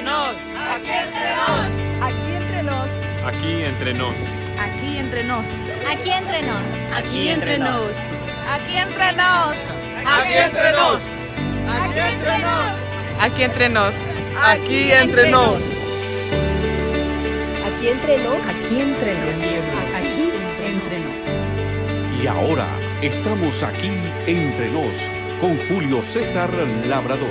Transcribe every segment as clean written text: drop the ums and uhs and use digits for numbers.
entre nos. Aquí entre nos. Aquí entre nos. Aquí entre nos. Aquí entre nos. Aquí entre nos. Aquí entre nos. Aquí entre nos. Aquí entre nos. Aquí entre nos. Aquí entre nos. Aquí entre nos. Aquí entre nos. Aquí entre nos. Aquí entre nos. Y ahora estamos aquí entre nos con Julio César Labrador.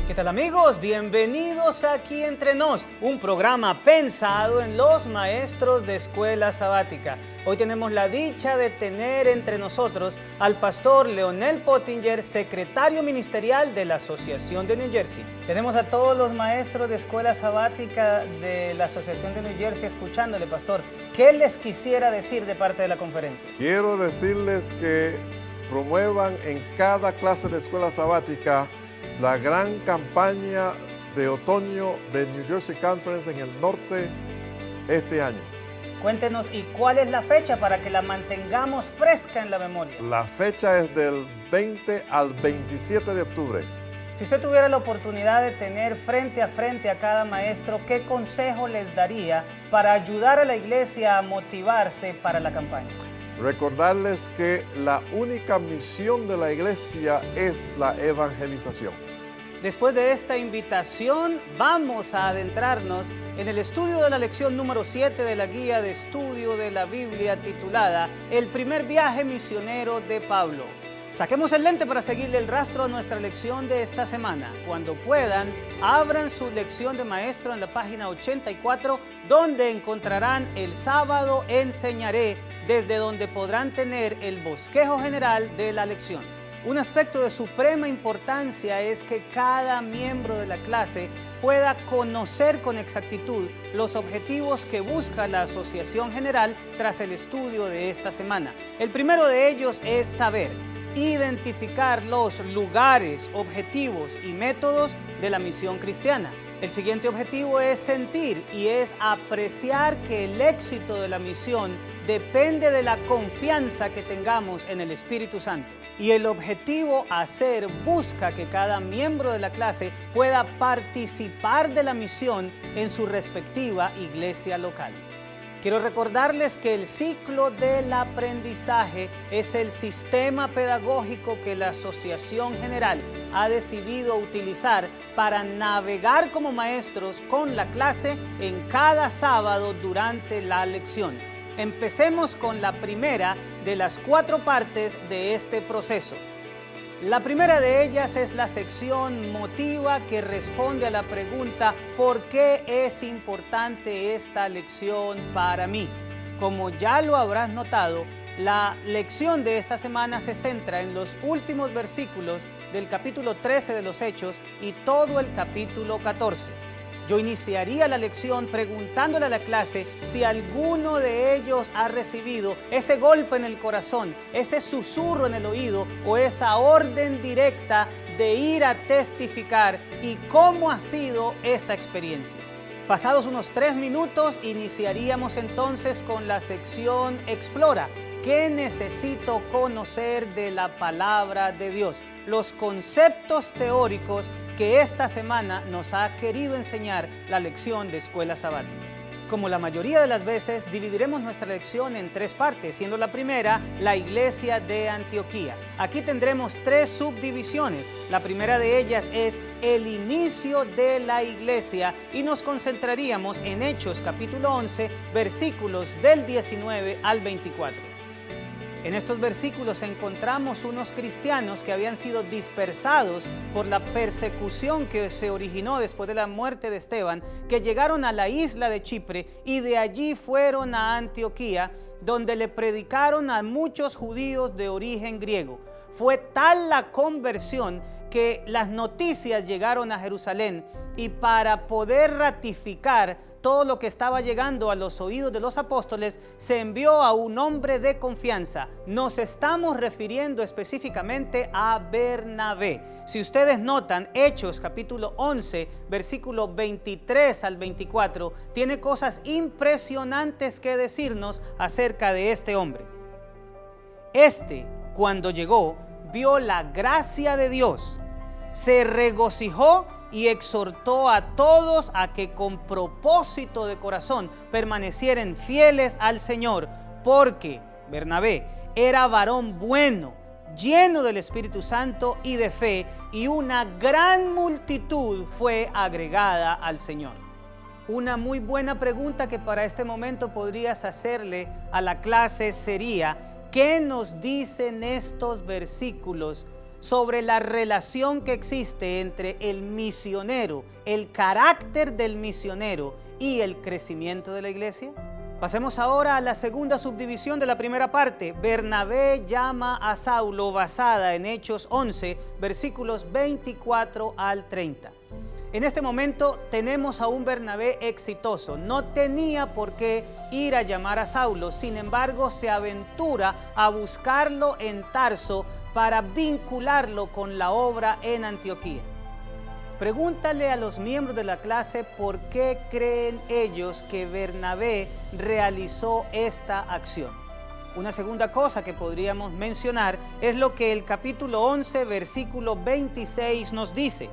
¿Qué tal, amigos? Bienvenidos a Aquí Entre Nos, un programa pensado en los maestros de escuela sabática. Hoy tenemos la dicha de tener entre nosotros al pastor Leonel Pottinger, secretario ministerial de la Asociación de New Jersey. Tenemos a todos los maestros de escuela sabática de la Asociación de New Jersey escuchándole, pastor. ¿Qué les quisiera decir de parte de la conferencia? Quiero decirles que promuevan en cada clase de escuela sabática la gran campaña de otoño de New Jersey Conference en el norte este año. Cuéntenos, ¿y cuál es la fecha para que la mantengamos fresca en la memoria? La fecha es del 20 al 27 de octubre. Si usted tuviera la oportunidad de tener frente a cada maestro, ¿qué consejo les daría para ayudar a la iglesia a motivarse para la campaña? Recordarles que la única misión de la iglesia es la evangelización. Después de esta invitación, vamos a adentrarnos en el estudio de la lección número 7 de la guía de estudio de la Biblia titulada El primer viaje misionero de Pablo. Saquemos el lente para seguirle el rastro a nuestra lección de esta semana. Cuando puedan, abran su lección de maestro en la página 84, donde encontrarán el sábado enseñaré, desde donde podrán tener el bosquejo general de la lección. Un aspecto de suprema importancia es que cada miembro de la clase pueda conocer con exactitud los objetivos que busca la Asociación General tras el estudio de esta semana. El primero de ellos es saber, identificar los lugares, objetivos y métodos de la misión cristiana. El siguiente objetivo es sentir y es apreciar que el éxito de la misión depende de la confianza que tengamos en el Espíritu Santo. Y el objetivo hacer busca que cada miembro de la clase pueda participar de la misión en su respectiva iglesia local. Quiero recordarles que el ciclo del aprendizaje es el sistema pedagógico que la Asociación General ha decidido utilizar para navegar como maestros con la clase en cada sábado durante la lección. Empecemos con la primera de las 4 partes de este proceso. La primera de ellas es la sección motiva, que responde a la pregunta ¿por qué es importante esta lección para mí? Como ya lo habrás notado, la lección de esta semana se centra en los últimos versículos del capítulo 13 de los Hechos y todo el capítulo 14. Yo iniciaría la lección preguntándole a la clase si alguno de ellos ha recibido ese golpe en el corazón, ese susurro en el oído o esa orden directa de ir a testificar y cómo ha sido esa experiencia. Pasados unos 3 minutos, iniciaríamos entonces con la sección Explora. ¿Qué necesito conocer de la palabra de Dios? Los conceptos teóricos que esta semana nos ha querido enseñar la lección de escuela sabática. Como la mayoría de las veces, dividiremos nuestra lección en 3 partes, siendo la primera la iglesia de Antioquía. Aquí tendremos 3 subdivisiones. La primera de ellas es el inicio de la iglesia y nos concentraríamos en Hechos capítulo 11, versículos del 19 al 24. En estos versículos encontramos unos cristianos que habían sido dispersados por la persecución que se originó después de la muerte de Esteban, que llegaron a la isla de Chipre y de allí fueron a Antioquía, donde le predicaron a muchos judíos de origen griego. Fue tal la conversión que las noticias llegaron a Jerusalén, y para poder ratificar todo lo que estaba llegando a los oídos de los apóstoles, se envió a un hombre de confianza. Nos estamos refiriendo específicamente a Bernabé. Si ustedes notan, Hechos capítulo 11, versículo 23 al 24, tiene cosas impresionantes que decirnos acerca de este hombre. Cuando llegó, vio la gracia de Dios, se regocijó y exhortó a todos a que con propósito de corazón permanecieren fieles al Señor, porque Bernabé era varón bueno, lleno del Espíritu Santo y de fe, y una gran multitud fue agregada al Señor. Una muy buena pregunta que para este momento podrías hacerle a la clase sería: ¿qué nos dicen estos versículos sobre la relación que existe entre el misionero, el carácter del misionero y el crecimiento de la iglesia? Pasemos ahora a la segunda subdivisión de la primera parte. Bernabé llama a Saulo, basada en Hechos 11, versículos 24 al 30. En este momento tenemos a un Bernabé exitoso. No tenía por qué ir a llamar a Saulo, sin embargo se aventura a buscarlo en Tarso para vincularlo con la obra en Antioquía. Pregúntale a los miembros de la clase por qué creen ellos que Bernabé realizó esta acción. Una segunda cosa que podríamos mencionar es lo que el capítulo 11, versículo 26 nos dice: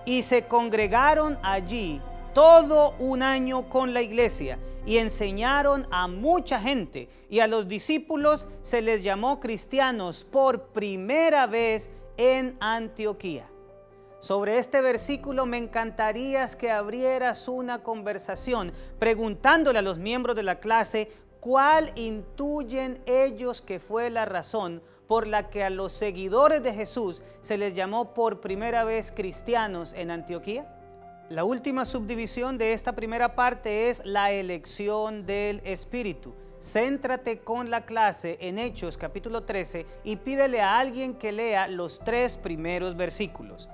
y se congregaron allí todo un año con la iglesia y enseñaron a mucha gente, y a los discípulos se les llamó cristianos por primera vez en Antioquía. Sobre este versículo me encantaría que abrieras una conversación preguntándole a los miembros de la clase cuál intuyen ellos que fue la razón por la que a los seguidores de Jesús se les llamó por primera vez cristianos en Antioquía. La última subdivisión de esta primera parte es la elección del Espíritu. Céntrate con la clase en Hechos capítulo 13 y pídele a alguien que lea los 3 primeros versículos.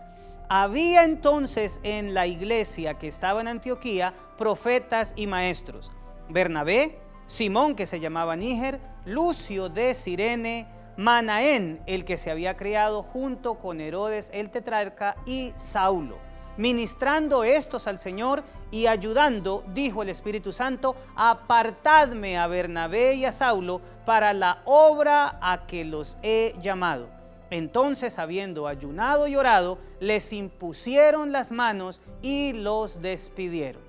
Había entonces en la iglesia que estaba en Antioquía profetas y maestros: Bernabé, Simón, que se llamaba Níger, Lucio de Cirene, Manaén, el que se había criado junto con Herodes el tetrarca, y Saulo. Ministrando estos al Señor y ayudando, dijo el Espíritu Santo: apartadme a Bernabé y a Saulo para la obra a que los he llamado. Entonces, habiendo ayunado y orado, les impusieron las manos y los despidieron.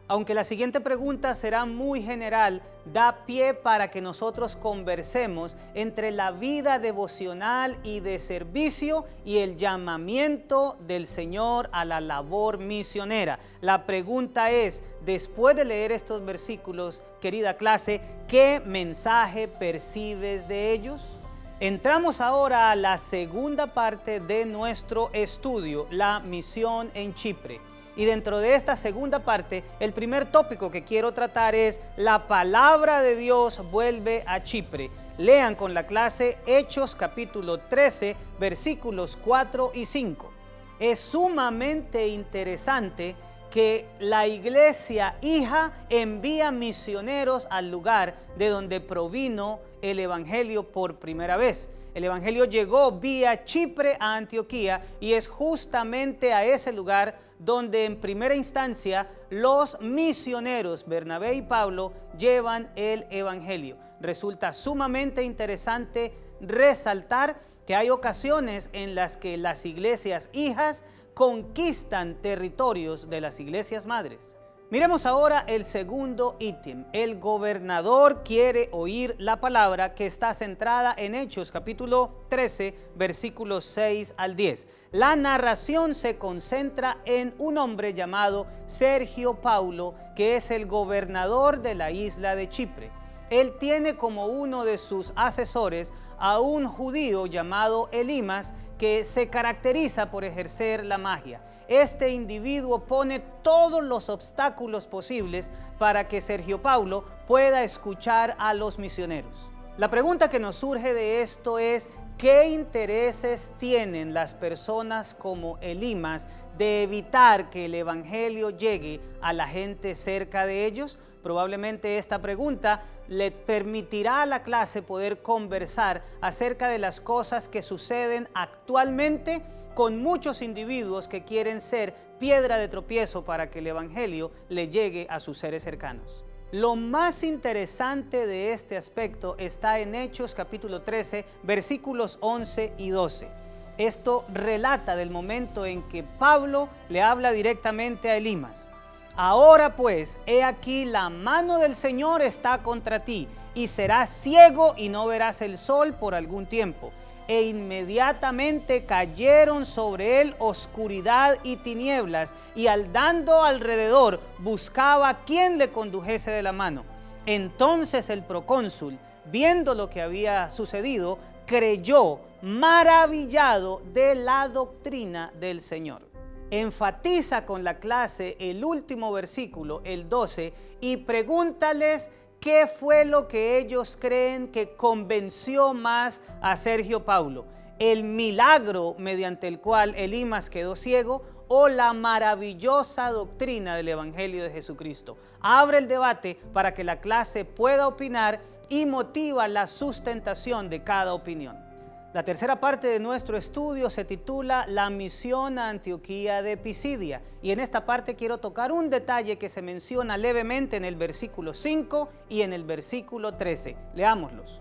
Aunque la siguiente pregunta será muy general, da pie para que nosotros conversemos entre la vida devocional y de servicio y el llamamiento del Señor a la labor misionera. La pregunta es, después de leer estos versículos, querida clase, ¿qué mensaje percibes de ellos? Entramos ahora a la segunda parte de nuestro estudio, la misión en Chipre. Y dentro de esta segunda parte, el primer tópico que quiero tratar es: la palabra de Dios vuelve a Chipre. Lean con la clase Hechos capítulo 13, versículos 4 y 5. Es sumamente interesante que la iglesia hija envía misioneros al lugar de donde provino el evangelio por primera vez. El evangelio llegó vía Chipre a Antioquía, y es justamente a ese lugar donde en primera instancia los misioneros Bernabé y Pablo llevan el evangelio. Resulta sumamente interesante resaltar que hay ocasiones en las que las iglesias hijas conquistan territorios de las iglesias madres. Miremos ahora el segundo ítem. El gobernador quiere oír la palabra, que está centrada en Hechos capítulo 13, versículos 6 al 10. La narración se concentra en un hombre llamado Sergio Paulo, que es el gobernador de la isla de Chipre. Él tiene como uno de sus asesores a un judío llamado Elimas, que se caracteriza por ejercer la magia. Este individuo pone todos los obstáculos posibles para que Sergio Paulo pueda escuchar a los misioneros. La pregunta que nos surge de esto es: ¿qué intereses tienen las personas como Elimas de evitar que el evangelio llegue a la gente cerca de ellos? Probablemente esta pregunta le permitirá a la clase poder conversar acerca de las cosas que suceden actualmente con muchos individuos que quieren ser piedra de tropiezo para que el evangelio le llegue a sus seres cercanos. Lo más interesante de este aspecto está en Hechos capítulo 13, versículos 11 y 12. Esto relata del momento en que Pablo le habla directamente a Elimas. Ahora pues, he aquí la mano del Señor está contra ti, y serás ciego y no verás el sol por algún tiempo. E inmediatamente cayeron sobre él oscuridad y tinieblas, y andando alrededor buscaba quien le condujese de la mano. Entonces el procónsul, viendo lo que había sucedido, creyó, maravillado de la doctrina del Señor. Enfatiza con la clase el último versículo, el 12, y pregúntales qué fue lo que ellos creen que convenció más a Sergio Paulo: el milagro mediante el cual Elimas quedó ciego o la maravillosa doctrina del Evangelio de Jesucristo. Abre el debate para que la clase pueda opinar y motiva la sustentación de cada opinión. La tercera parte de nuestro estudio se titula La misión a Antioquía de Pisidia, y en esta parte quiero tocar un detalle que se menciona levemente en el versículo 5 y en el versículo 13. Leámoslos.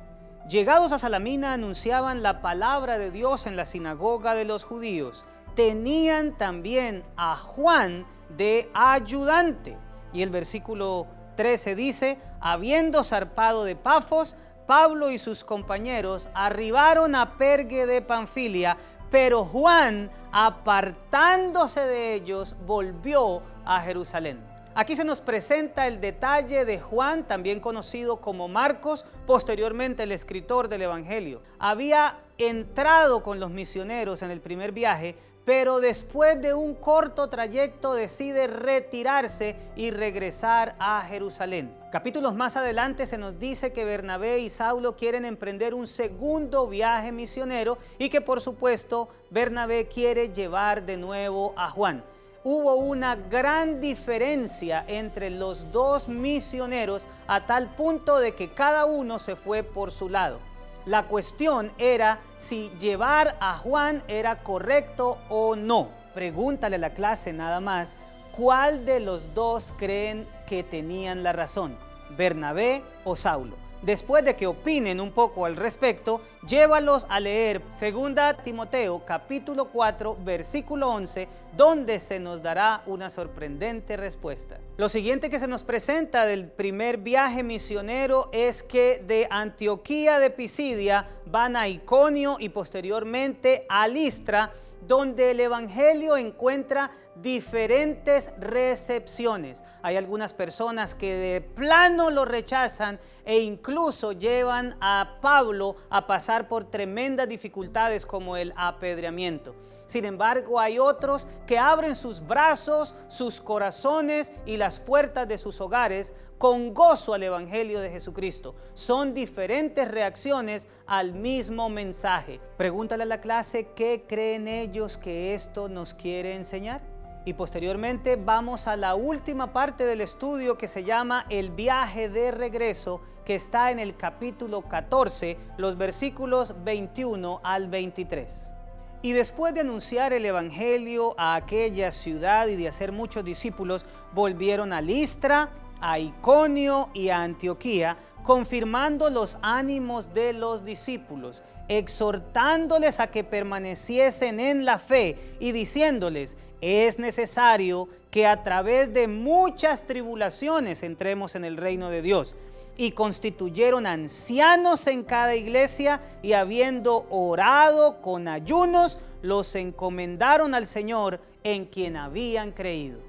Llegados a Salamina, anunciaban la palabra de Dios en la sinagoga de los judíos. Tenían también a Juan de ayudante. Y el versículo 13 dice: habiendo zarpado de Pafos, Pablo y sus compañeros arribaron a Perge de Panfilia, pero Juan, apartándose de ellos, volvió a Jerusalén. Aquí se nos presenta el detalle de Juan, también conocido como Marcos, posteriormente el escritor del Evangelio. Había entrado con los misioneros en el primer viaje, pero después de un corto trayecto decide retirarse y regresar a Jerusalén. Capítulos más adelante se nos dice que Bernabé y Saulo quieren emprender un segundo viaje misionero y que por supuesto Bernabé quiere llevar de nuevo a Juan. Hubo una gran diferencia entre los dos misioneros a tal punto de que cada uno se fue por su lado. La cuestión era si llevar a Juan era correcto o no. Pregúntale a la clase nada más, ¿cuál de los dos creen que tenían la razón? ¿Bernabé o Saulo? Después de que opinen un poco al respecto, llévalos a leer 2 Timoteo capítulo 4 versículo 11, donde se nos dará una sorprendente respuesta. Lo siguiente que se nos presenta del primer viaje misionero es que de Antioquía de Pisidia van a Iconio y posteriormente a Listra, donde el Evangelio encuentra diferentes recepciones. Hay algunas personas que de plano lo rechazan e incluso llevan a Pablo a pasar por tremendas dificultades como el apedreamiento. Sin embargo, hay otros que abren sus brazos, sus corazones y las puertas de sus hogares con gozo al Evangelio de Jesucristo. Son diferentes reacciones al mismo mensaje. Pregúntale a la clase qué creen ellos que esto nos quiere enseñar. Y posteriormente vamos a la última parte del estudio que se llama el viaje de regreso, que está en el capítulo 14, los versículos 21 al 23. Y después de anunciar el Evangelio a aquella ciudad y de hacer muchos discípulos, volvieron a Listra, a Iconio y a Antioquía, confirmando los ánimos de los discípulos, exhortándoles a que permaneciesen en la fe y diciéndoles: es necesario que a través de muchas tribulaciones entremos en el reino de Dios. Y constituyeron ancianos en cada iglesia, y habiendo orado con ayunos, los encomendaron al Señor en quien habían creído.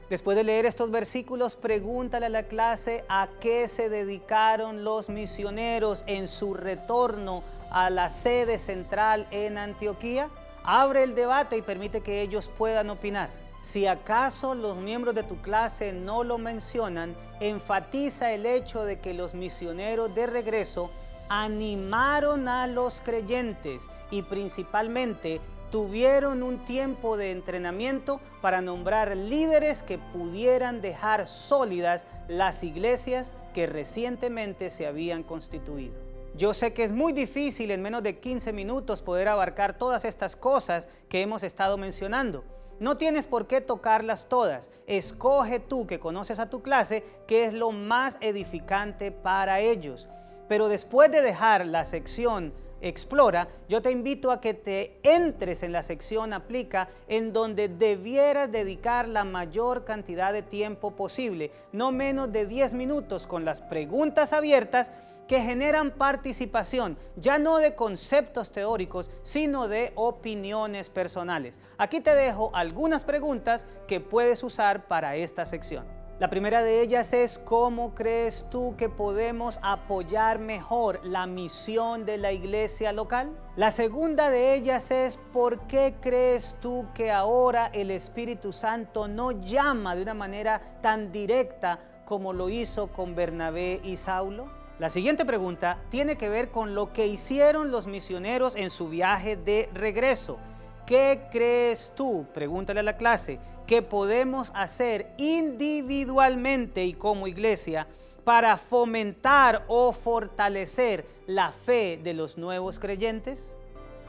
Después de leer estos versículos, pregúntale a la clase a qué se dedicaron los misioneros en su retorno a la sede central en Antioquía. Abre el debate y permite que ellos puedan opinar. Si acaso los miembros de tu clase no lo mencionan, enfatiza el hecho de que los misioneros de regreso animaron a los creyentes y principalmente tuvieron un tiempo de entrenamiento para nombrar líderes que pudieran dejar sólidas las iglesias que recientemente se habían constituido. Yo sé que es muy difícil en menos de 15 minutos poder abarcar todas estas cosas que hemos estado mencionando. No tienes por qué tocarlas todas. Escoge tú, que conoces a tu clase, qué es lo más edificante para ellos. Pero después de dejar la sección Explora, yo te invito a que te entres en la sección Aplica, en donde debieras dedicar la mayor cantidad de tiempo posible, no menos de 10 minutos, con las preguntas abiertas que generan participación, ya no de conceptos teóricos, sino de opiniones personales. Aquí te dejo algunas preguntas que puedes usar para esta sección. La primera de ellas es: ¿cómo crees tú que podemos apoyar mejor la misión de la iglesia local? La segunda de ellas es: ¿por qué crees tú que ahora el Espíritu Santo no llama de una manera tan directa como lo hizo con Bernabé y Saulo? La siguiente pregunta tiene que ver con lo que hicieron los misioneros en su viaje de regreso. ¿Qué crees tú? Pregúntale a la clase. ¿Qué podemos hacer individualmente y como iglesia para fomentar o fortalecer la fe de los nuevos creyentes?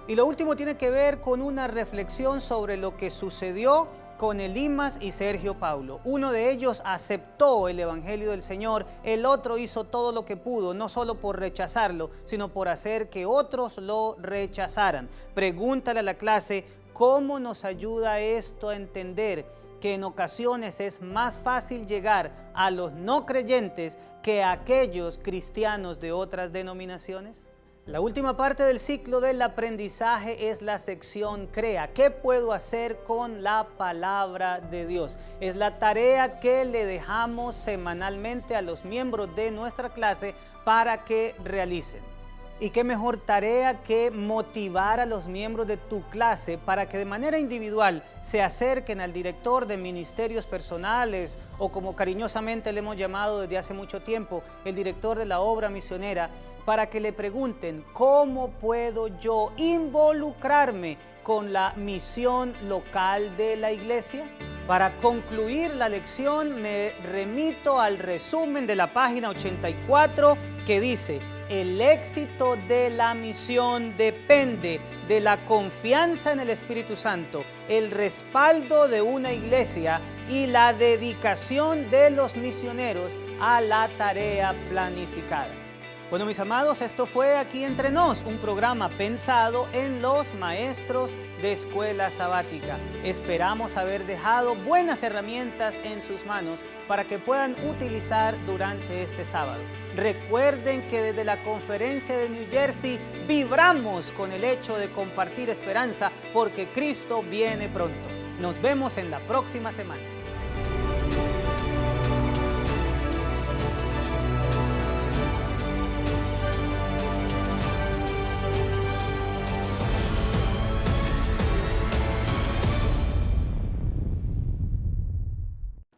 Y lo último tiene que ver con una reflexión sobre lo que sucedió con Elimas y Sergio Paulo. Uno de ellos aceptó el Evangelio del Señor, el otro hizo todo lo que pudo, no solo por rechazarlo, sino por hacer que otros lo rechazaran. Pregúntale a la clase: ¿cómo nos ayuda esto a entender que en ocasiones es más fácil llegar a los no creyentes que a aquellos cristianos de otras denominaciones? La última parte del ciclo del aprendizaje es la sección Crea. ¿Qué puedo hacer con la palabra de Dios? Es la tarea que le dejamos semanalmente a los miembros de nuestra clase para que realicen. Y qué mejor tarea que motivar a los miembros de tu clase para que de manera individual se acerquen al director de ministerios personales, o como cariñosamente le hemos llamado desde hace mucho tiempo, el director de la obra misionera, para que le pregunten: ¿cómo puedo yo involucrarme con la misión local de la iglesia? Para concluir la lección me remito al resumen de la página 84, que dice: el éxito de la misión depende de la confianza en el Espíritu Santo, el respaldo de una iglesia y la dedicación de los misioneros a la tarea planificada. Bueno, mis amados, esto fue Aquí Entre Nos, un programa pensado en los maestros de escuela sabática. Esperamos haber dejado buenas herramientas en sus manos para que puedan utilizar durante este sábado. Recuerden que desde la conferencia de New Jersey vibramos con el hecho de compartir esperanza, porque Cristo viene pronto. Nos vemos en la próxima semana.